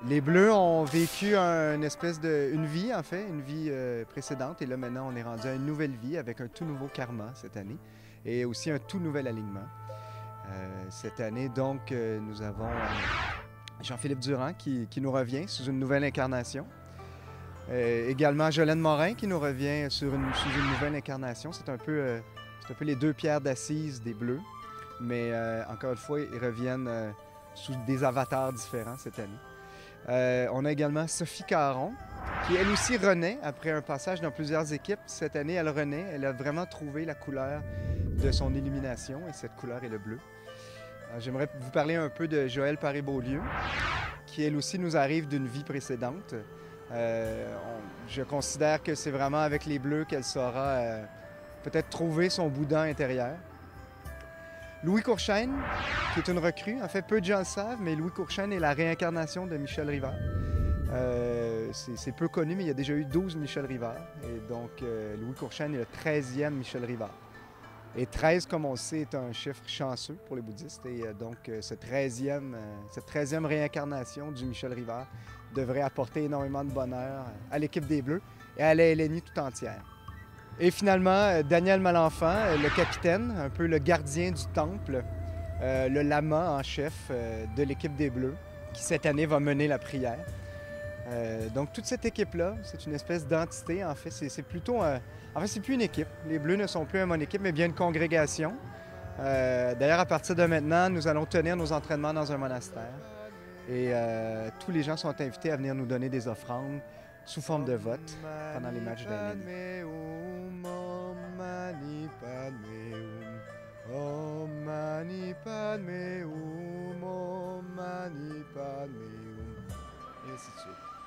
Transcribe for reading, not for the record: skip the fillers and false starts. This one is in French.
Les Bleus ont vécu une vie, en fait, une vie précédente. Et là, maintenant, on est rendu à une nouvelle vie avec un tout nouveau karma cette année et aussi un tout nouvel alignement. Cette année, donc, nous avons Jean-Philippe Durand qui nous revient sous une nouvelle incarnation. Également Jolene Morin qui nous revient sous une nouvelle incarnation. C'est un peu les deux pierres d'assises des Bleus. Mais encore une fois, ils reviennent sous des avatars différents cette année. On a également Sophie Caron, qui elle aussi renaît après un passage dans plusieurs équipes. Cette année, elle renaît. Elle a vraiment trouvé la couleur de son illumination et cette couleur est le bleu. J'aimerais vous parler un peu de Joëlle Paré-Beaulieu, qui elle aussi nous arrive d'une vie précédente. Je considère que c'est vraiment avec les Bleus qu'elle saura peut-être trouver son boudin intérieur. Louis Courchaine, qui est une recrue. En fait, peu de gens le savent, mais Louis Courchaine est la réincarnation de Michel Rivard. C'est peu connu, mais il y a déjà eu 12 Michel Rivard. Et donc, Louis Courchaine est le 13e Michel Rivard. Et 13, comme on le sait, est un chiffre chanceux pour les bouddhistes. Et donc, cette 13e réincarnation du Michel Rivard devrait apporter énormément de bonheur à l'équipe des Bleus et à la LNI tout entière. Et finalement, Daniel Malenfant, le capitaine, un peu le gardien du temple, le lama en chef de l'équipe des Bleus, qui cette année va mener la prière. Donc toute cette équipe-là, c'est une espèce d'entité. En fait, c'est plutôt... En fait, c'est plus une équipe. Les Bleus ne sont plus une équipe, mais bien une congrégation. D'ailleurs, à partir de maintenant, nous allons tenir nos entraînements dans un monastère. Et tous les gens sont invités à venir nous donner des offrandes sous forme de vote pendant les matchs d'année. Om Mani Padme Hum, Om Mani Padme Hum, et ainsi de suite.